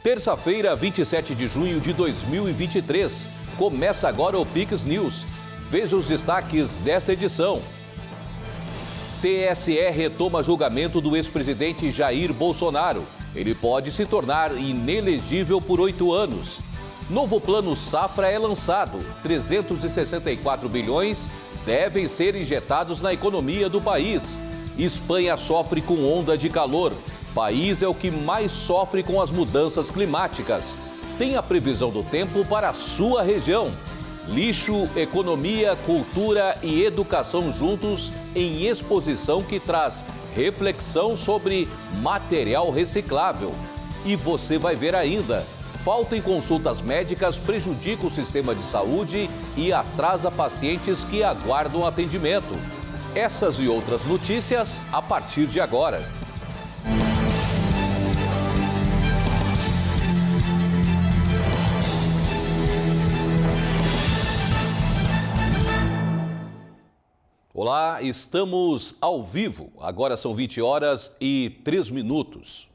Terça-feira, 27 de junho de 2023. Começa agora o Pix News. Veja os destaques dessa edição. TSE retoma julgamento do ex-presidente Jair Bolsonaro. Ele pode se tornar inelegível por 8 anos. Novo plano Safra é lançado. 364 bilhões devem ser injetados na economia do país. Espanha sofre com onda de calor. País é o que mais sofre com as mudanças climáticas. Tem a previsão do tempo para a sua região. Lixo, economia, cultura e educação juntos em exposição que traz reflexão sobre material reciclável. E você vai ver ainda, falta em consultas médicas prejudica o sistema de saúde e atrasa pacientes que aguardam atendimento. Essas e outras notícias a partir de agora. Olá, estamos ao vivo. Agora são 20 horas e 3 minutos.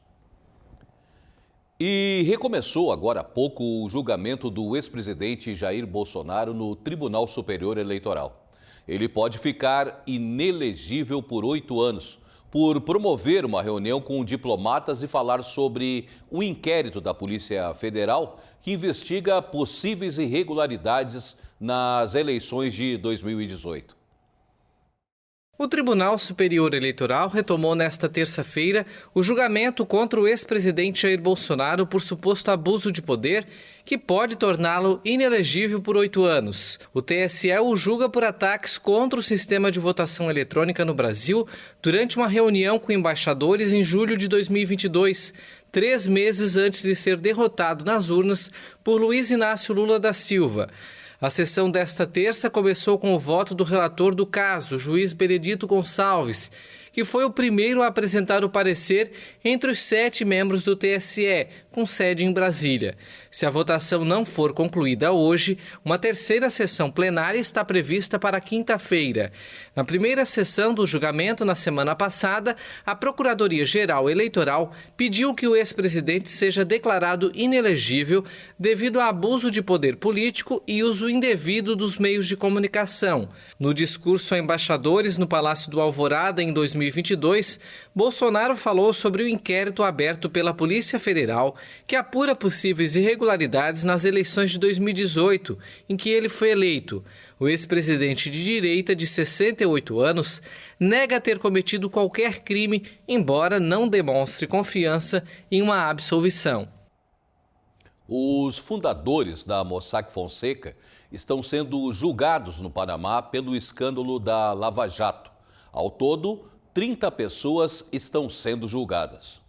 E recomeçou agora há pouco o julgamento do ex-presidente Jair Bolsonaro no Tribunal Superior Eleitoral. Ele pode ficar inelegível por 8 anos por promover uma reunião com diplomatas e falar sobre o inquérito da Polícia Federal que investiga possíveis irregularidades nas eleições de 2018. O Tribunal Superior Eleitoral retomou nesta terça-feira o julgamento contra o ex-presidente Jair Bolsonaro por suposto abuso de poder, que pode torná-lo inelegível por 8 anos. O TSE o julga por ataques contra o sistema de votação eletrônica no Brasil durante uma reunião com embaixadores em julho de 2022, 3 meses antes de ser derrotado nas urnas por Luiz Inácio Lula da Silva. A sessão desta terça começou com o voto do relator do caso, o juiz Benedito Gonçalves, que foi o primeiro a apresentar o parecer entre os 7 membros do TSE, com sede em Brasília. Se a votação não for concluída hoje, uma terceira sessão plenária está prevista para quinta-feira. Na primeira sessão do julgamento, na semana passada, a Procuradoria-Geral Eleitoral pediu que o ex-presidente seja declarado inelegível devido a abuso de poder político e uso indevido dos meios de comunicação. No discurso a embaixadores no Palácio do Alvorada em 2022, Bolsonaro falou sobre o inquérito aberto pela Polícia Federal que apura possíveis irregularidades nas eleições de 2018, em que ele foi eleito. O ex-presidente de direita, de 68 anos, nega ter cometido qualquer crime, embora não demonstre confiança em uma absolvição. Os fundadores da Mossack Fonseca estão sendo julgados no Panamá pelo escândalo da Lava Jato. Ao todo, 30 pessoas estão sendo julgadas.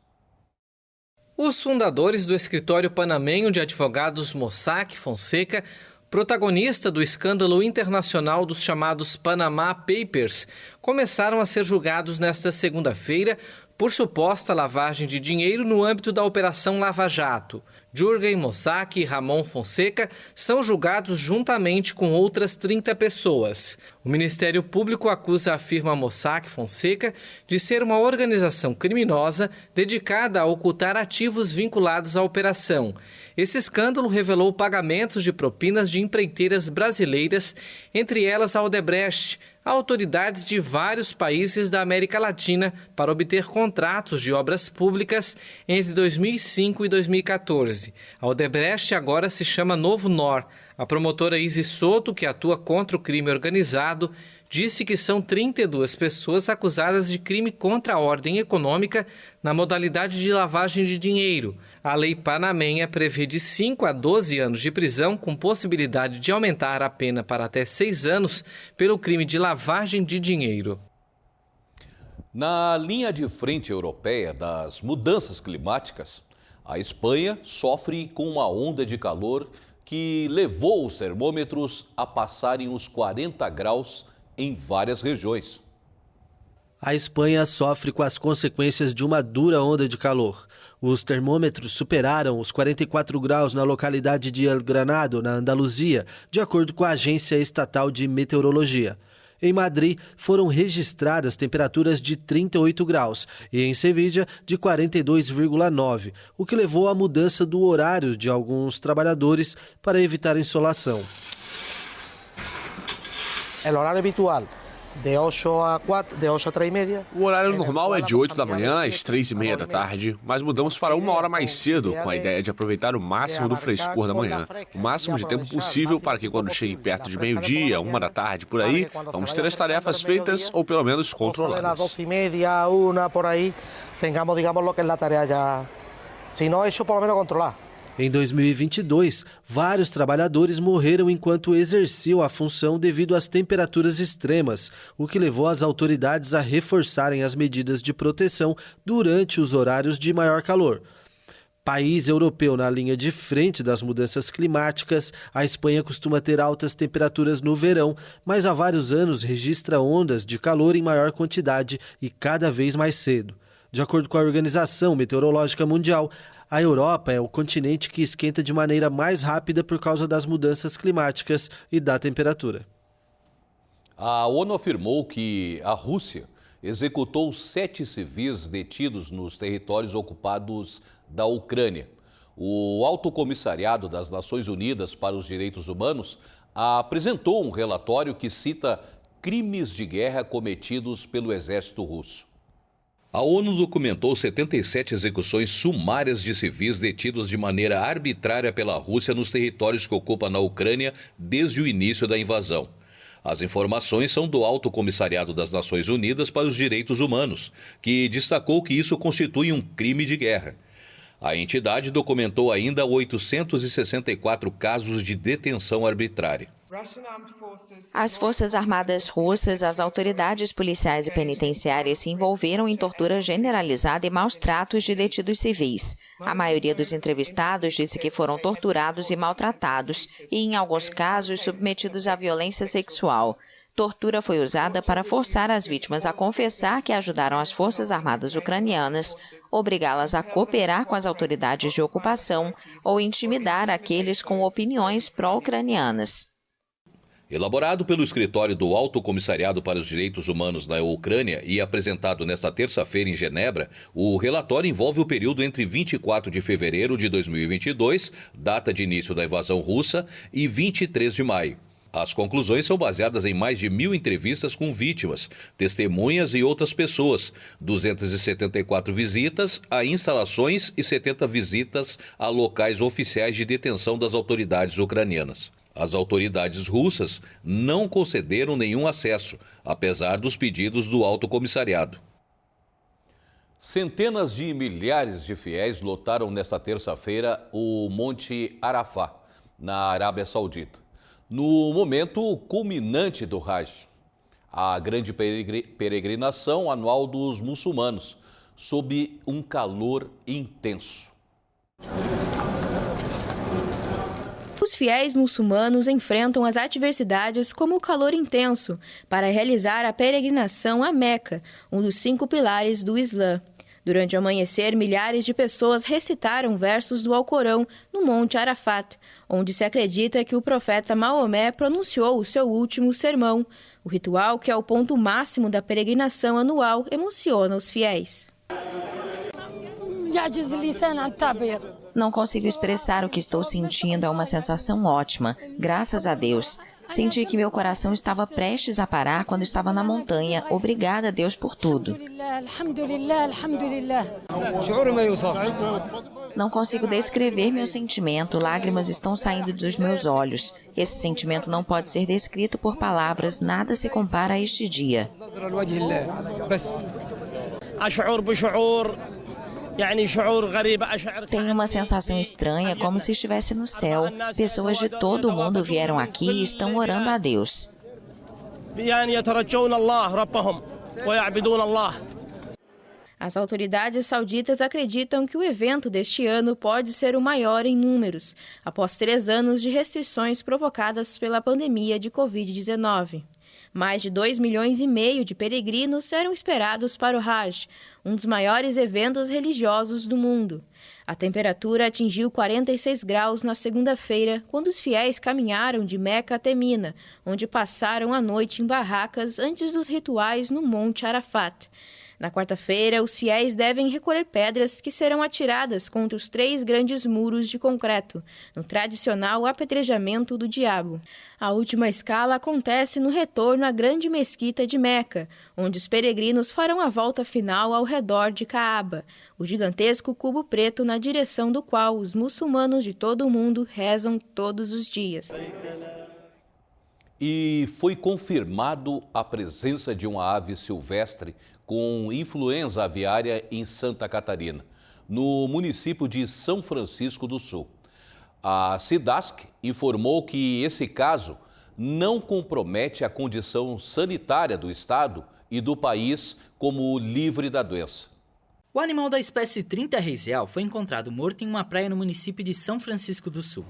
Os fundadores do escritório panamenho de advogados Mossack Fonseca, protagonista do escândalo internacional dos chamados Panama Papers, começaram a ser julgados nesta segunda-feira por suposta lavagem de dinheiro no âmbito da Operação Lava Jato. Jürgen Mossack e Ramon Fonseca são julgados juntamente com outras 30 pessoas. O Ministério Público acusa a firma Mossack Fonseca de ser uma organização criminosa dedicada a ocultar ativos vinculados à operação. Esse escândalo revelou pagamentos de propinas de empreiteiras brasileiras, entre elas a Odebrecht, a autoridades de vários países da América Latina para obter contratos de obras públicas entre 2005 e 2014. A Odebrecht agora se chama Novo Nor. A promotora Isis Soto, que atua contra o crime organizado, disse que são 32 pessoas acusadas de crime contra a ordem econômica na modalidade de lavagem de dinheiro. A lei panamenha prevê de 5 a 12 anos de prisão, com possibilidade de aumentar a pena para até 6 anos pelo crime de lavagem de dinheiro. Na linha de frente europeia das mudanças climáticas, a Espanha sofre com uma onda de calor que levou os termômetros a passarem os 40 graus em várias regiões. A Espanha sofre com as consequências de uma dura onda de calor. Os termômetros superaram os 44 graus na localidade de El Granado, na Andaluzia, de acordo com a Agência Estatal de Meteorologia. Em Madrid, foram registradas temperaturas de 38 graus e em Sevilla de 42,9, o que levou à mudança do horário de alguns trabalhadores para evitar insolação. O horário habitual de 8 a 4, de 8 a 3:30. O horário normal é de 8 da manhã às 3:30 da tarde, mas mudamos para 1 hora mais cedo, com a ideia de aproveitar o máximo do frescor da manhã, o máximo de tempo possível para que quando chegue perto de meio-dia, 1 da tarde, por aí, vamos ter as tarefas feitas ou pelo menos controladas. 12:30, 1 por aí, tengamos, digamos, lo que es la tarea ya, si no eso por lo menos controlar. Em 2022, vários trabalhadores morreram enquanto exerciam a função devido às temperaturas extremas, o que levou as autoridades a reforçarem as medidas de proteção durante os horários de maior calor. País europeu na linha de frente das mudanças climáticas, a Espanha costuma ter altas temperaturas no verão, mas há vários anos registra ondas de calor em maior quantidade e cada vez mais cedo. De acordo com a Organização Meteorológica Mundial, a Europa é o continente que esquenta de maneira mais rápida por causa das mudanças climáticas e da temperatura. A ONU afirmou que a Rússia executou 7 civis detidos nos territórios ocupados da Ucrânia. O Alto Comissariado das Nações Unidas para os Direitos Humanos apresentou um relatório que cita crimes de guerra cometidos pelo exército russo. A ONU documentou 77 execuções sumárias de civis detidos de maneira arbitrária pela Rússia nos territórios que ocupa na Ucrânia desde o início da invasão. As informações são do Alto Comissariado das Nações Unidas para os Direitos Humanos, que destacou que isso constitui um crime de guerra. A entidade documentou ainda 864 casos de detenção arbitrária. As Forças Armadas russas, as autoridades policiais e penitenciárias se envolveram em tortura generalizada e maus tratos de detidos civis. A maioria dos entrevistados disse que foram torturados e maltratados e, em alguns casos, submetidos à violência sexual. Tortura foi usada para forçar as vítimas a confessar que ajudaram as Forças Armadas ucranianas, obrigá-las a cooperar com as autoridades de ocupação ou intimidar aqueles com opiniões pró-ucranianas. Elaborado pelo escritório do Alto Comissariado para os Direitos Humanos na Ucrânia e apresentado nesta terça-feira em Genebra, o relatório envolve o período entre 24 de fevereiro de 2022, data de início da invasão russa, e 23 de maio. As conclusões são baseadas em mais de 1.000 entrevistas com vítimas, testemunhas e outras pessoas, 274 visitas a instalações e 70 visitas a locais oficiais de detenção das autoridades ucranianas. As autoridades russas não concederam nenhum acesso, apesar dos pedidos do Alto Comissariado. Centenas de milhares de fiéis lotaram nesta terça-feira o Monte Arafá, na Arábia Saudita, no momento culminante do Hajj, a grande peregrinação anual dos muçulmanos, sob um calor intenso. Os fiéis muçulmanos enfrentam as adversidades como o calor intenso para realizar a peregrinação a Meca, um dos 5 pilares do Islã. Durante o amanhecer, milhares de pessoas recitaram versos do Alcorão no Monte Arafat, onde se acredita que o profeta Maomé pronunciou o seu último sermão. O ritual, que é o ponto máximo da peregrinação anual, emociona os fiéis. Não consigo expressar o que estou sentindo, é uma sensação ótima, graças a Deus. Senti que meu coração estava prestes a parar quando estava na montanha. Obrigada a Deus por tudo. Não consigo descrever meu sentimento, lágrimas estão saindo dos meus olhos. Esse sentimento não pode ser descrito por palavras, nada se compara a este dia. Tenho uma sensação estranha, como se estivesse no céu. Pessoas de todo o mundo vieram aqui e estão orando a Deus. As autoridades sauditas acreditam que o evento deste ano pode ser o maior em números, após 3 anos de restrições provocadas pela pandemia de Covid-19. Mais de 2,5 milhões de peregrinos eram esperados para o Hajj, um dos maiores eventos religiosos do mundo. A temperatura atingiu 46 graus na segunda-feira, quando os fiéis caminharam de Meca até Mina, onde passaram a noite em barracas antes dos rituais no Monte Arafat. Na quarta-feira, os fiéis devem recolher pedras que serão atiradas contra os 3 grandes muros de concreto, no tradicional apedrejamento do diabo. A última escala acontece no retorno à grande mesquita de Meca, onde os peregrinos farão a volta final ao redor de Kaaba, o gigantesco cubo preto na direção do qual os muçulmanos de todo o mundo rezam todos os dias. E foi confirmado a presença de uma ave silvestre com influenza aviária em Santa Catarina, no município de São Francisco do Sul. A SIDASC informou que esse caso não compromete a condição sanitária do estado e do país como livre da doença. O animal da espécie 30 reis real foi encontrado morto em uma praia no município de São Francisco do Sul.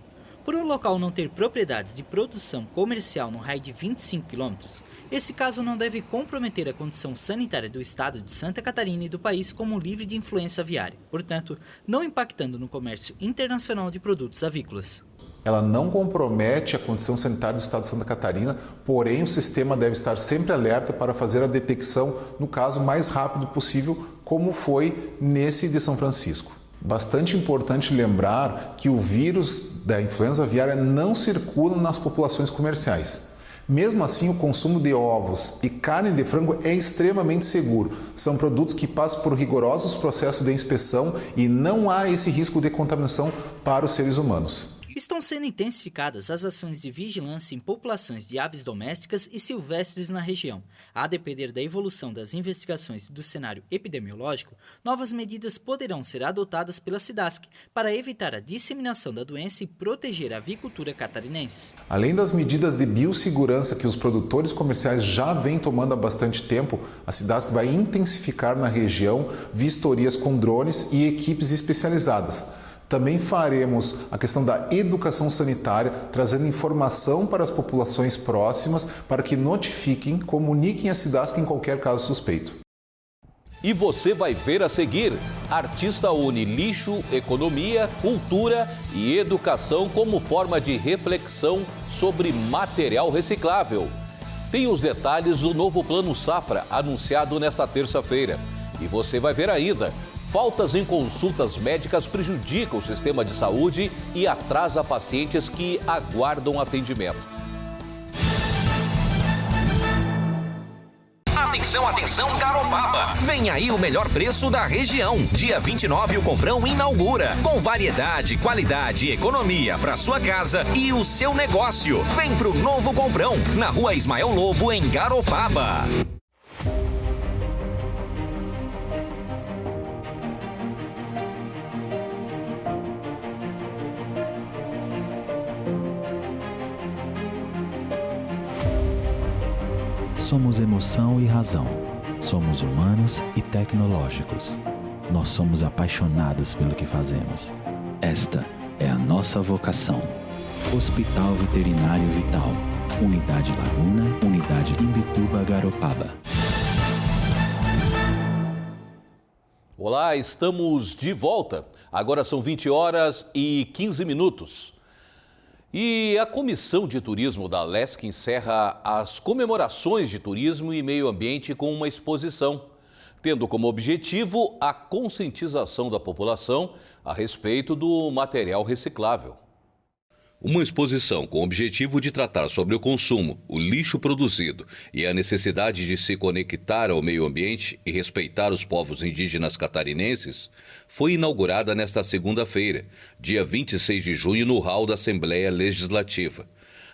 Por o local não ter propriedades de produção comercial no raio de 25 km, esse caso não deve comprometer a condição sanitária do estado de Santa Catarina e do país como livre de influenza aviária, portanto, não impactando no comércio internacional de produtos avícolas. Ela não compromete a condição sanitária do estado de Santa Catarina, porém o sistema deve estar sempre alerta para fazer a detecção no caso mais rápido possível, como foi nesse de São Francisco. Bastante importante lembrar que o vírus da influenza aviária não circula nas populações comerciais. Mesmo assim, o consumo de ovos e carne de frango é extremamente seguro. São produtos que passam por rigorosos processos de inspeção e não há esse risco de contaminação para os seres humanos. Estão sendo intensificadas as ações de vigilância em populações de aves domésticas e silvestres na região. A depender da evolução das investigações do cenário epidemiológico, novas medidas poderão ser adotadas pela SIDASC para evitar a disseminação da doença e proteger a avicultura catarinense. Além das medidas de biossegurança que os produtores comerciais já vêm tomando há bastante tempo, a SIDASC vai intensificar na região vistorias com drones e equipes especializadas. Também faremos a questão da educação sanitária, trazendo informação para as populações próximas para que notifiquem, comuniquem a SIDASC em qualquer caso suspeito. E você vai ver a seguir: artista une lixo, economia, cultura e educação como forma de reflexão sobre material reciclável. Tem os detalhes do novo Plano Safra, anunciado nesta terça-feira. E você vai ver ainda: faltas em consultas médicas prejudicam o sistema de saúde e atrasa pacientes que aguardam atendimento. Atenção, atenção, Garopaba! Vem aí o melhor preço da região. Dia 29 o Comprão inaugura. Com variedade, qualidade e economia para sua casa e o seu negócio. Vem pro novo Comprão, na Rua Ismael Lobo, em Garopaba. Somos emoção e razão. Somos humanos e tecnológicos. Nós somos apaixonados pelo que fazemos. Esta é a nossa vocação. Hospital Veterinário Vital. Unidade Laguna, Unidade Imbituba, Garopaba. Olá, estamos de volta. Agora são 20h15. E a Comissão de Turismo da Alesc encerra as comemorações de turismo e meio ambiente com uma exposição, tendo como objetivo a conscientização da população a respeito do material reciclável. Uma exposição com o objetivo de tratar sobre o consumo, o lixo produzido e a necessidade de se conectar ao meio ambiente e respeitar os povos indígenas catarinenses foi inaugurada nesta segunda-feira, dia 26 de junho, no hall da Assembleia Legislativa.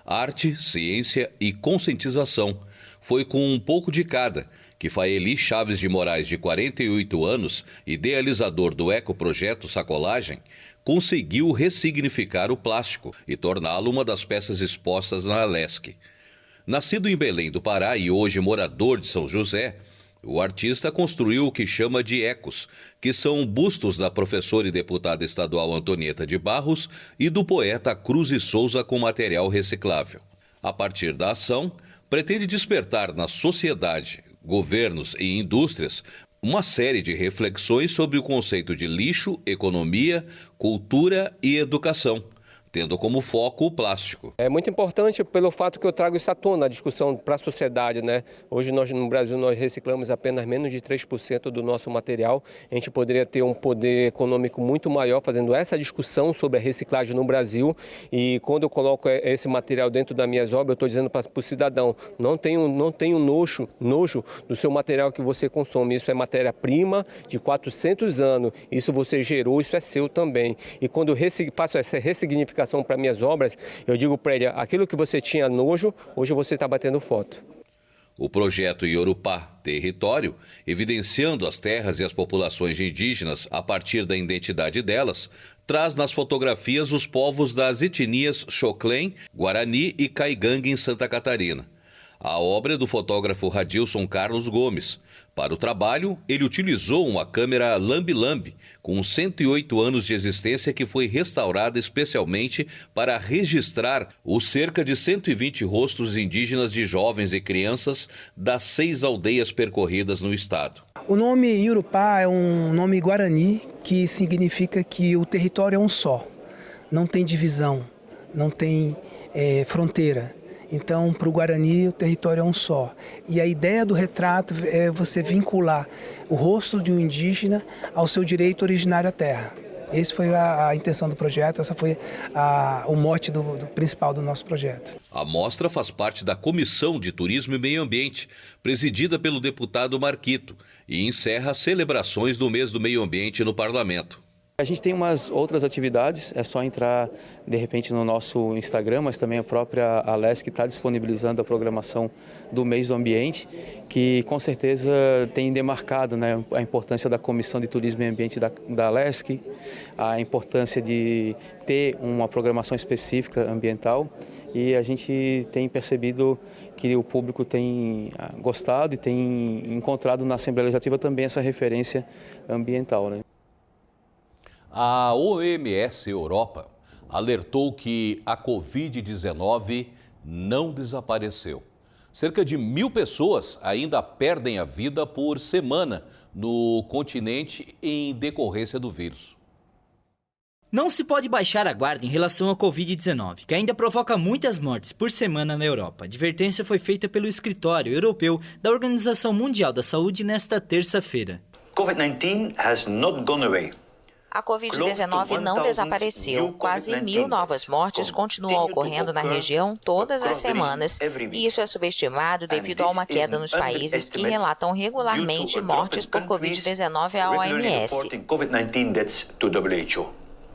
Arte, ciência e conscientização foi com um pouco de cada, que Faeli Chaves de Moraes, de 48 anos, idealizador do ecoprojeto Sacolagem, conseguiu ressignificar o plástico e torná-lo uma das peças expostas na Alesc. Nascido em Belém do Pará e hoje morador de São José, o artista construiu o que chama de ecos, que são bustos da professora e deputada estadual Antonieta de Barros e do poeta Cruz e Souza com material reciclável. A partir da ação, pretende despertar na sociedade, governos e indústrias uma série de reflexões sobre o conceito de lixo, economia, cultura e educação, tendo como foco o plástico. É muito importante pelo fato que eu trago isso à tona, a discussão para a sociedade, né? Hoje no Brasil nós reciclamos apenas menos de 3% do nosso material. A gente poderia ter um poder econômico muito maior fazendo essa discussão sobre a reciclagem no Brasil. E quando eu coloco esse material dentro das minhas obras, eu estou dizendo para o cidadão, não tenho nojo do seu material que você consome. Isso é matéria-prima de 400 anos. Isso você gerou, isso é seu também. E quando eu faço essa ressignificação para minhas obras, eu digo para ele, aquilo que você tinha nojo, hoje você está batendo foto. O projeto Yorupá Território, evidenciando as terras e as populações indígenas a partir da identidade delas, traz nas fotografias os povos das etnias Xoclém, Guarani e Caigangue em Santa Catarina. A obra é do fotógrafo Radilson Carlos Gomes. Para o trabalho, ele utilizou uma câmera lambi-lambi, com 108 anos de existência, que foi restaurada especialmente para registrar os cerca de 120 rostos indígenas de jovens e crianças das 6 aldeias percorridas no estado. O nome Yorupá é um nome guarani que significa que o território é um só, não tem divisão, não tem fronteira. Então, para o Guarani, o território é um só. E a ideia do retrato é você vincular o rosto de um indígena ao seu direito originário à terra. Essa foi a intenção do projeto, essa foi o mote do principal do nosso projeto. A mostra faz parte da Comissão de Turismo e Meio Ambiente, presidida pelo deputado Marquito, e encerra as celebrações do mês do meio ambiente no Parlamento. A gente tem umas outras atividades, é só entrar de repente no nosso Instagram, mas também a própria Alesc está disponibilizando a programação do mês do ambiente, que com certeza tem demarcado, né, a importância da Comissão de Turismo e Ambiente da Alesc, a importância de ter uma programação específica ambiental. E a gente tem percebido que o público tem gostado e tem encontrado na Assembleia Legislativa também essa referência ambiental, né? A OMS Europa alertou que a Covid-19 não desapareceu. Cerca de 1.000 pessoas ainda perdem a vida por semana no continente em decorrência do vírus. Não se pode baixar a guarda em relação à Covid-19, que ainda provoca muitas mortes por semana na Europa. A advertência foi feita pelo Escritório Europeu da Organização Mundial da Saúde nesta terça-feira. COVID-19 has not gone away. A Covid-19 não desapareceu. Quase 1.000 novas mortes continuam ocorrendo na região todas as semanas, e isso é subestimado devido a uma queda nos países que relatam regularmente mortes por Covid-19 à OMS.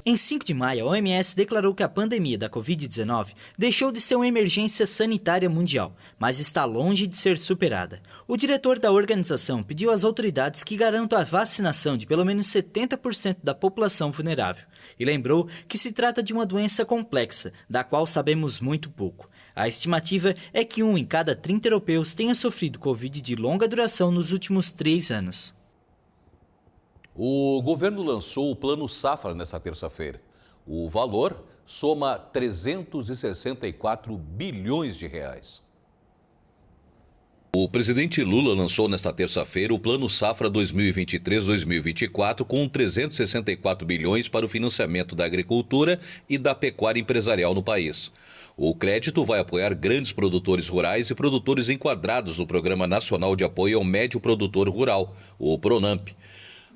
Em 5 de maio, a OMS declarou que a pandemia da Covid-19 deixou de ser uma emergência sanitária mundial, mas está longe de ser superada. O diretor da organização pediu às autoridades que garantam a vacinação de pelo menos 70% da população vulnerável e lembrou que se trata de uma doença complexa, da qual sabemos muito pouco. A estimativa é que 1 em cada 30 europeus tenha sofrido Covid de longa duração nos últimos 3 anos. O governo lançou o Plano Safra nesta terça-feira. O valor soma 364 bilhões de reais. O presidente Lula lançou nesta terça-feira o Plano Safra 2023-2024 com 364 bilhões para o financiamento da agricultura e da pecuária empresarial no país. O crédito vai apoiar grandes produtores rurais e produtores enquadrados no Programa Nacional de Apoio ao Médio Produtor Rural, o PRONAMP.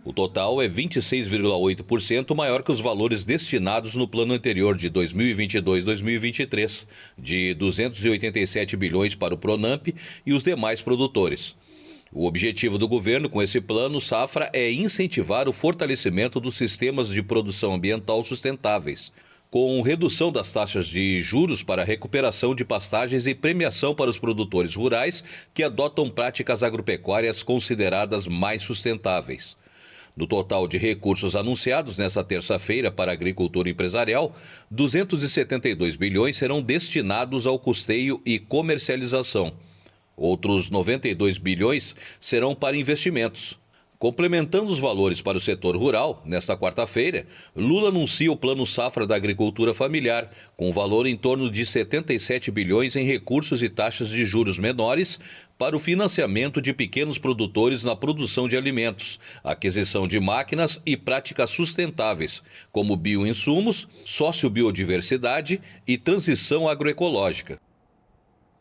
O total é 26,8% maior que os valores destinados no plano anterior de 2022-2023, de 287 bilhões para o PRONAMP e os demais produtores. O objetivo do governo com esse plano Safra é incentivar o fortalecimento dos sistemas de produção ambiental sustentáveis, com redução das taxas de juros para recuperação de pastagens e premiação para os produtores rurais que adotam práticas agropecuárias consideradas mais sustentáveis. No total de recursos anunciados nesta terça-feira para a agricultura empresarial, 272 bilhões serão destinados ao custeio e comercialização. Outros 92 bilhões serão para investimentos. Complementando os valores para o setor rural, nesta quarta-feira, Lula anuncia o Plano Safra da Agricultura Familiar, com valor em torno de 77 bilhões em recursos e taxas de juros menores para o financiamento de pequenos produtores na produção de alimentos, aquisição de máquinas e práticas sustentáveis, como bioinsumos, sociobiodiversidade e transição agroecológica.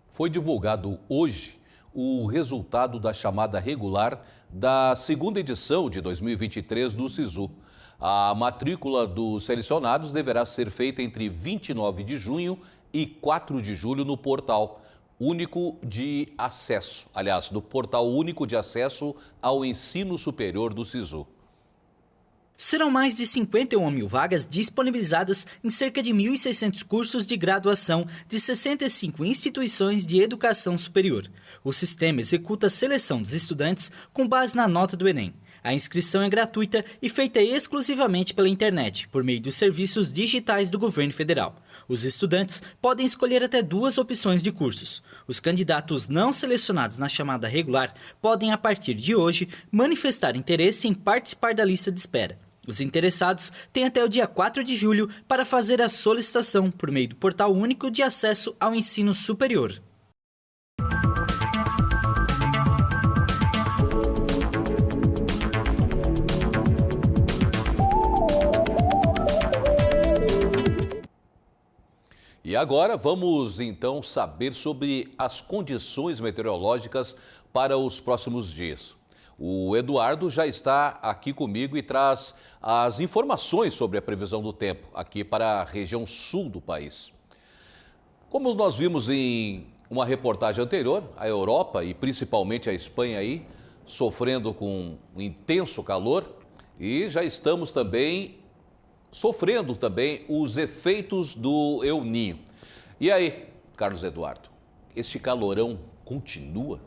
Foi divulgado hoje o resultado da chamada regular da segunda edição de 2023 do SISU. A matrícula dos selecionados deverá ser feita entre 29 de junho e 4 de julho no portal único de acesso, do portal único de acesso ao ensino superior do SISU. Serão mais de 51 mil vagas disponibilizadas em cerca de 1.600 cursos de graduação de 65 instituições de educação superior. O sistema executa a seleção dos estudantes com base na nota do Enem. A inscrição é gratuita e feita exclusivamente pela internet, por meio dos serviços digitais do governo federal. Os estudantes podem escolher até 2 opções de cursos. Os candidatos não selecionados na chamada regular podem, a partir de hoje, manifestar interesse em participar da lista de espera. Os interessados têm até o dia 4 de julho para fazer a solicitação por meio do Portal Único de Acesso ao Ensino Superior. E agora vamos então saber sobre as condições meteorológicas para os próximos dias. O Eduardo já está aqui comigo e traz as informações sobre a previsão do tempo aqui para a região sul do país. Como nós vimos em uma reportagem anterior, a Europa e principalmente a Espanha aí sofrendo com um intenso calor e já estamos também sofrendo também os efeitos do El Niño. E aí, Carlos Eduardo, este calorão continua?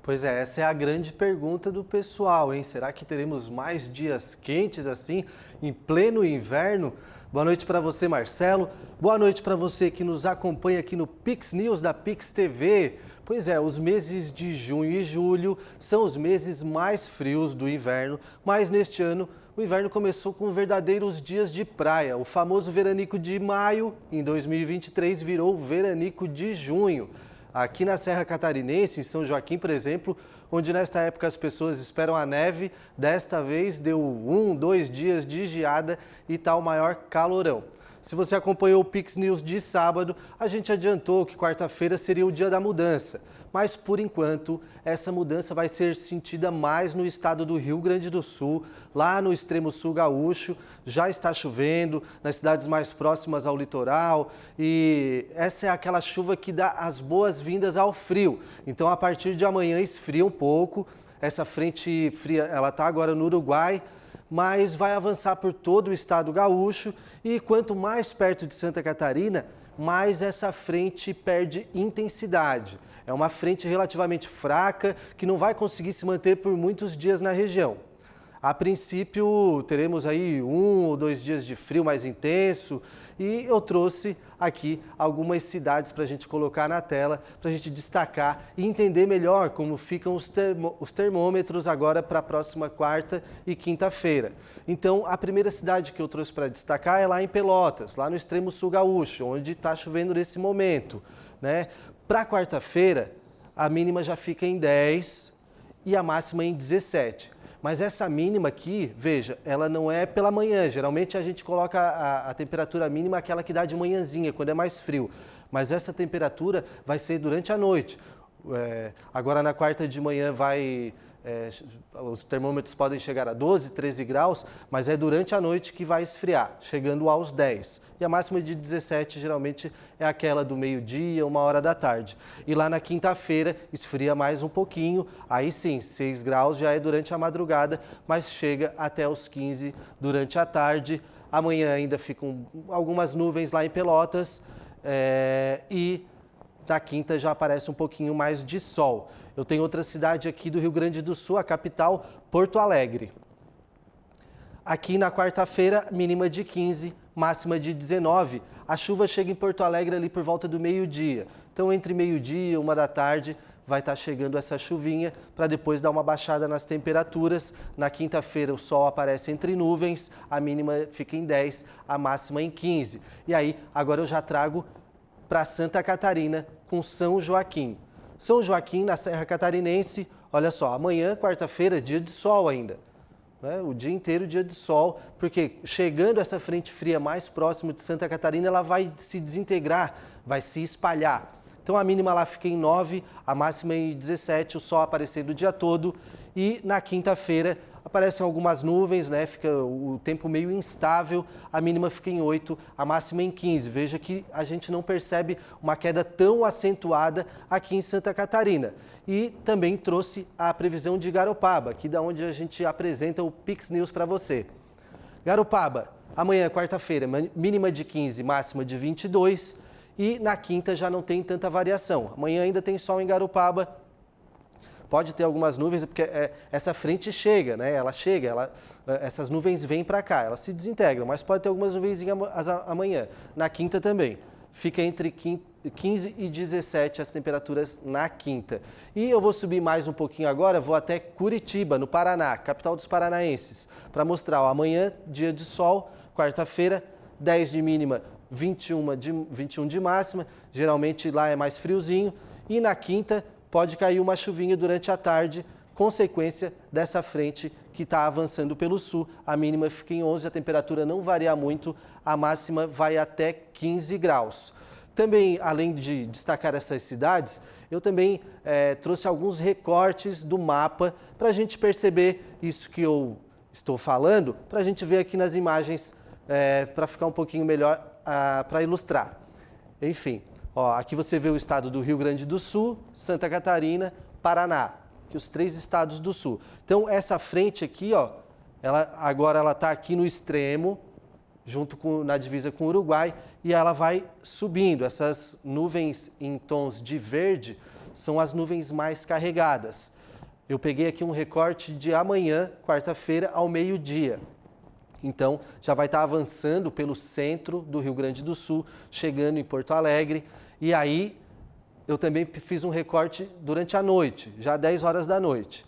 Pois é, essa é a grande pergunta do pessoal, hein? Será que teremos mais dias quentes assim, em pleno inverno? Boa noite para você, Marcelo. Boa noite para você que nos acompanha aqui no Pix News da Pix TV. Pois é, os meses de junho e julho são os meses mais frios do inverno, mas neste ano o inverno começou com verdadeiros dias de praia. O famoso veranico de maio, em 2023, virou veranico de junho. Aqui na Serra Catarinense, em São Joaquim, por exemplo, onde nesta época as pessoas esperam a neve, desta vez deu 2 dias de geada e tá o maior calorão. Se você acompanhou o Pix News de sábado, a gente adiantou que quarta-feira seria o dia da mudança. Mas, por enquanto, essa mudança vai ser sentida mais no estado do Rio Grande do Sul, lá no extremo sul gaúcho. Já está chovendo nas cidades mais próximas ao litoral e essa é aquela chuva que dá as boas-vindas ao frio. Então, a partir de amanhã esfria um pouco. Essa frente fria, ela está agora no Uruguai, mas vai avançar por todo o estado gaúcho e quanto mais perto de Santa Catarina, mais essa frente perde intensidade. É uma frente relativamente fraca que não vai conseguir se manter por muitos dias na região. A princípio, teremos aí 1 ou 2 dias de frio mais intenso e eu trouxe aqui algumas cidades para a gente colocar na tela, para a gente destacar e entender melhor como ficam os termômetros agora para a próxima quarta e quinta-feira. Então, a primeira cidade que eu trouxe para destacar é lá em Pelotas, lá no extremo sul gaúcho, onde está chovendo nesse momento, né? Para quarta-feira, a mínima já fica em 10 e a máxima em 17. Mas essa mínima aqui, veja, ela não é pela manhã. Geralmente a gente coloca a temperatura mínima aquela que dá de manhãzinha, quando é mais frio. Mas essa temperatura vai ser durante a noite. Agora na quarta de manhã os termômetros podem chegar a 12, 13 graus, mas é durante a noite que vai esfriar, chegando aos 10. E a máxima de 17 geralmente é aquela do meio-dia, 1h da tarde. E lá na quinta-feira esfria mais um pouquinho, aí sim, 6 graus já é durante a madrugada, mas chega até os 15 durante a tarde. Amanhã ainda ficam algumas nuvens lá em Pelotas e na quinta já aparece um pouquinho mais de sol. Eu tenho outra cidade aqui do Rio Grande do Sul, a capital, Porto Alegre. Aqui na quarta-feira, mínima de 15, máxima de 19. A chuva chega em Porto Alegre ali por volta do meio-dia. Então, entre meio-dia e 1 da tarde, vai estar chegando essa chuvinha para depois dar uma baixada nas temperaturas. Na quinta-feira o sol aparece entre nuvens, a mínima fica em 10, a máxima em 15. E aí, agora eu já trago para Santa Catarina com São Joaquim. São Joaquim, na Serra Catarinense, olha só, amanhã, quarta-feira, dia de sol ainda. Né? O dia inteiro dia de sol, porque chegando essa frente fria mais próximo de Santa Catarina, ela vai se desintegrar, vai se espalhar. Então a mínima lá fica em 9, a máxima em 17, o sol aparecendo o dia todo. E na quinta-feira aparecem algumas nuvens, né? Fica o tempo meio instável, a mínima fica em 8, a máxima em 15. Veja que a gente não percebe uma queda tão acentuada aqui em Santa Catarina. E também trouxe a previsão de Garopaba, aqui da onde a gente apresenta o Pix News para você. Garopaba, amanhã, quarta-feira, mínima de 15, máxima de 22. E na quinta já não tem tanta variação. Amanhã ainda tem sol em Garopaba. Pode ter algumas nuvens, porque essa frente chega, né? Ela chega, essas nuvens vêm para cá, elas se desintegram, mas pode ter algumas nuvens amanhã. Na quinta também. Fica entre 15 e 17 as temperaturas na quinta. E eu vou subir mais um pouquinho agora, vou até Curitiba, no Paraná, capital dos paranaenses, para mostrar, ó, amanhã, dia de sol, quarta-feira, 10 de mínima, 21 de máxima, geralmente lá é mais friozinho, e na quinta pode cair uma chuvinha durante a tarde, consequência dessa frente que está avançando pelo sul. A mínima fica em 11, a temperatura não varia muito, a máxima vai até 15 graus. Também, além de destacar essas cidades, eu também trouxe alguns recortes do mapa para a gente perceber isso que eu estou falando, para a gente ver aqui nas imagens, para ficar um pouquinho melhor, para ilustrar. Enfim, ó, aqui você vê o estado do Rio Grande do Sul, Santa Catarina, Paraná, que os 3 estados do sul. Então, essa frente aqui, ó, agora ela está aqui no extremo, na divisa com o Uruguai, e ela vai subindo. Essas nuvens em tons de verde são as nuvens mais carregadas. Eu peguei aqui um recorte de amanhã, quarta-feira, ao meio-dia. Então, já vai estar avançando pelo centro do Rio Grande do Sul, chegando em Porto Alegre. E aí, eu também fiz um recorte durante a noite, já 10 horas da noite.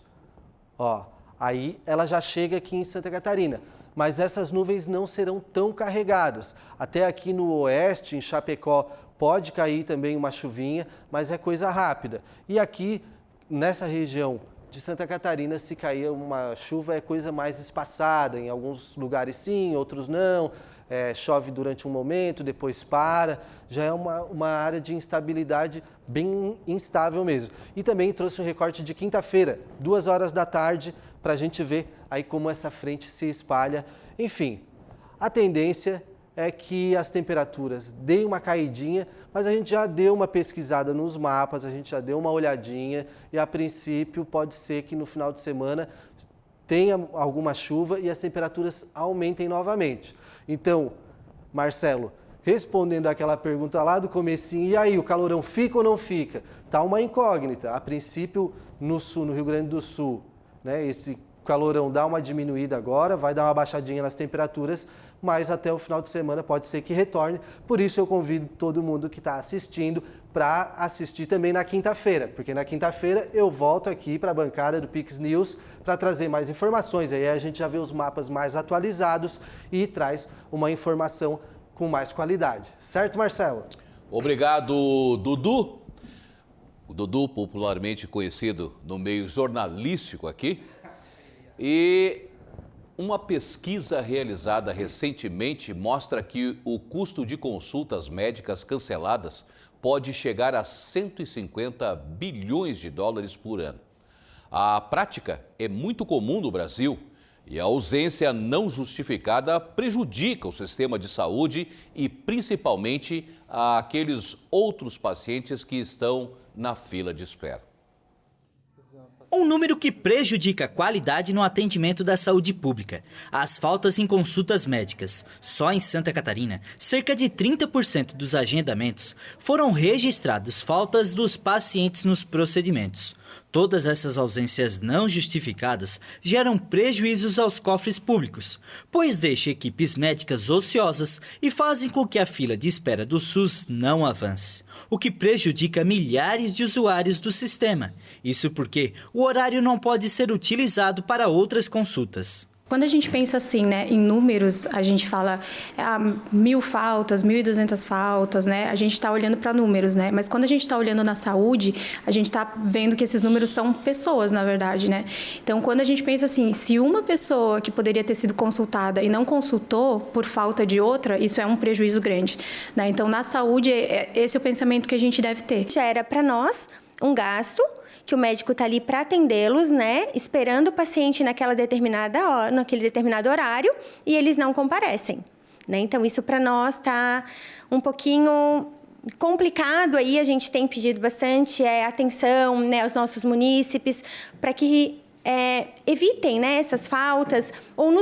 Ó, aí ela já chega aqui em Santa Catarina. Mas essas nuvens não serão tão carregadas. Até aqui no oeste, em Chapecó, pode cair também uma chuvinha, mas é coisa rápida. E aqui, nessa região de Santa Catarina, se cair uma chuva, é coisa mais espaçada. Em alguns lugares sim, outros não. Chove durante um momento, depois para. Já é uma área de instabilidade bem instável mesmo. E também trouxe um recorte de quinta-feira, 2 horas da tarde, para a gente ver aí como essa frente se espalha. Enfim, a tendência é que as temperaturas deem uma caidinha, mas a gente já deu uma pesquisada nos mapas, a gente já deu uma olhadinha e a princípio pode ser que no final de semana tenha alguma chuva e as temperaturas aumentem novamente. Então, Marcelo, respondendo aquela pergunta lá do comecinho, e aí, o calorão fica ou não fica? Tá uma incógnita. A princípio, no sul, no Rio Grande do Sul, né, esse calorão dá uma diminuída agora, vai dar uma baixadinha nas temperaturas, mas até o final de semana pode ser que retorne. Por isso eu convido todo mundo que está assistindo para assistir também na quinta-feira, porque na quinta-feira eu volto aqui para a bancada do Pix News para trazer mais informações. Aí a gente já vê os mapas mais atualizados e traz uma informação com mais qualidade. Certo, Marcelo? Obrigado, Dudu. O Dudu, popularmente conhecido no meio jornalístico aqui. E uma pesquisa realizada recentemente mostra que o custo de consultas médicas canceladas pode chegar a 150 bilhões de dólares por ano. A prática é muito comum no Brasil e a ausência não justificada prejudica o sistema de saúde e principalmente aqueles outros pacientes que estão na fila de espera. Um número que prejudica a qualidade no atendimento da saúde pública. As faltas em consultas médicas. Só em Santa Catarina, cerca de 30% dos agendamentos foram registrados faltas dos pacientes nos procedimentos. Todas essas ausências não justificadas geram prejuízos aos cofres públicos, pois deixam equipes médicas ociosas e fazem com que a fila de espera do SUS não avance, o que prejudica milhares de usuários do sistema. Isso porque o horário não pode ser utilizado para outras consultas. Quando a gente pensa assim, né, em números, a gente fala 1.000 faltas, 1.200 faltas, né? A gente está olhando para números, né? Mas quando a gente está olhando na saúde, a gente está vendo que esses números são pessoas, na verdade, né? Então, quando a gente pensa assim, se uma pessoa que poderia ter sido consultada e não consultou por falta de outra, isso é um prejuízo grande, né? Então, na saúde, esse é o pensamento que a gente deve ter. Já era para nós um gasto que o médico está ali para atendê-los, né, esperando o paciente naquele determinado horário, e eles não comparecem, né? Então, isso para nós está um pouquinho complicado. Aí a gente tem pedido bastante atenção, né, aos nossos munícipes para que evitem, né, essas faltas, ou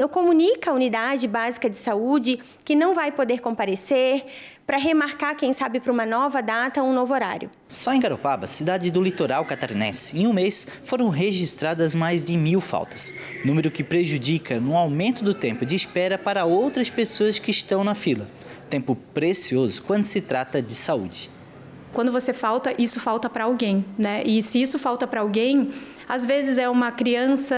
comunica a unidade básica de saúde que não vai poder comparecer, para remarcar, quem sabe, para uma nova data ou um novo horário. Só em Garopaba, cidade do litoral catarinense, em um mês foram registradas mais de 1.000 faltas, número que prejudica no aumento do tempo de espera para outras pessoas que estão na fila. Tempo precioso quando se trata de saúde. Quando você falta, isso falta para alguém, né? E se isso falta para alguém, às vezes é uma criança,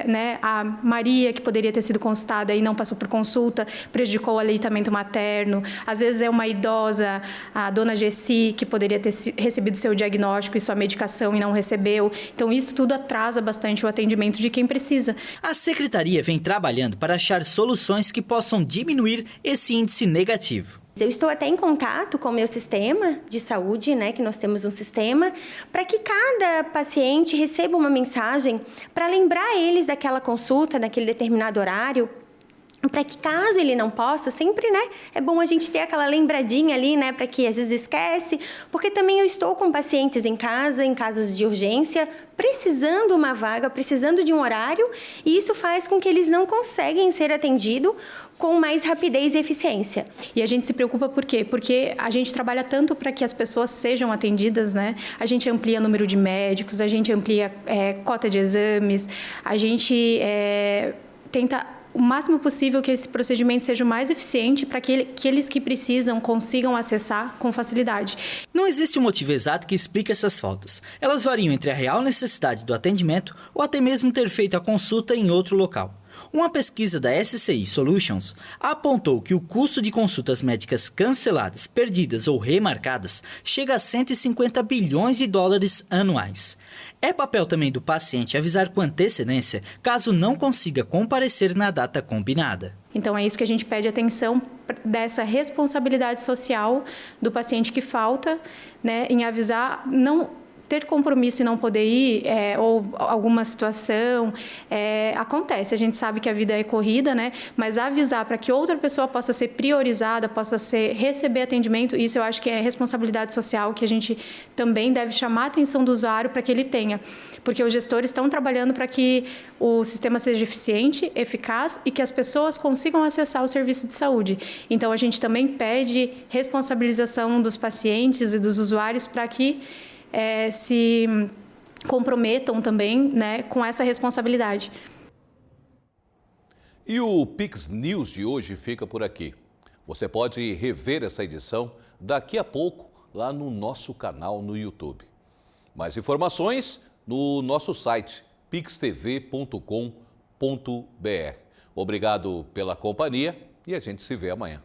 né? A Maria, que poderia ter sido consultada e não passou por consulta, prejudicou o aleitamento materno. Às vezes é uma idosa, a dona Gessi, que poderia ter recebido seu diagnóstico e sua medicação e não recebeu. Então, isso tudo atrasa bastante o atendimento de quem precisa. A Secretaria vem trabalhando para achar soluções que possam diminuir esse índice negativo. Eu estou até em contato com o meu sistema de saúde, né, que nós temos um sistema, para que cada paciente receba uma mensagem para lembrar eles daquela consulta, naquele determinado horário, para que caso ele não possa, sempre, né, é bom a gente ter aquela lembradinha ali, né, para que às vezes esquece, porque também eu estou com pacientes em casa, em casos de urgência, precisando de uma vaga, precisando de um horário, e isso faz com que eles não conseguem ser atendidos com mais rapidez e eficiência. E a gente se preocupa por quê? Porque a gente trabalha tanto para que as pessoas sejam atendidas, né? A gente amplia o número de médicos, a gente amplia cota de exames, a gente tenta o máximo possível que esse procedimento seja o mais eficiente para que aqueles que precisam consigam acessar com facilidade. Não existe um motivo exato que explique essas faltas. Elas variam entre a real necessidade do atendimento ou até mesmo ter feito a consulta em outro local. Uma pesquisa da SCI Solutions apontou que o custo de consultas médicas canceladas, perdidas ou remarcadas chega a 150 bilhões de dólares anuais. É papel também do paciente avisar com antecedência caso não consiga comparecer na data combinada. Então, é isso que a gente pede atenção dessa responsabilidade social do paciente que falta, né, em avisar, não ter compromisso e não poder ir, ou alguma situação, acontece. A gente sabe que a vida é corrida, né? Mas avisar para que outra pessoa possa ser priorizada, possa receber atendimento, isso eu acho que é responsabilidade social que a gente também deve chamar a atenção do usuário para que ele tenha. Porque os gestores estão trabalhando para que o sistema seja eficiente, eficaz e que as pessoas consigam acessar o serviço de saúde. Então, a gente também pede responsabilização dos pacientes e dos usuários para que se comprometam também, né, com essa responsabilidade. E o Pix News de hoje fica por aqui. Você pode rever essa edição daqui a pouco lá no nosso canal no YouTube. Mais informações no nosso site pixtv.com.br. Obrigado pela companhia e a gente se vê amanhã.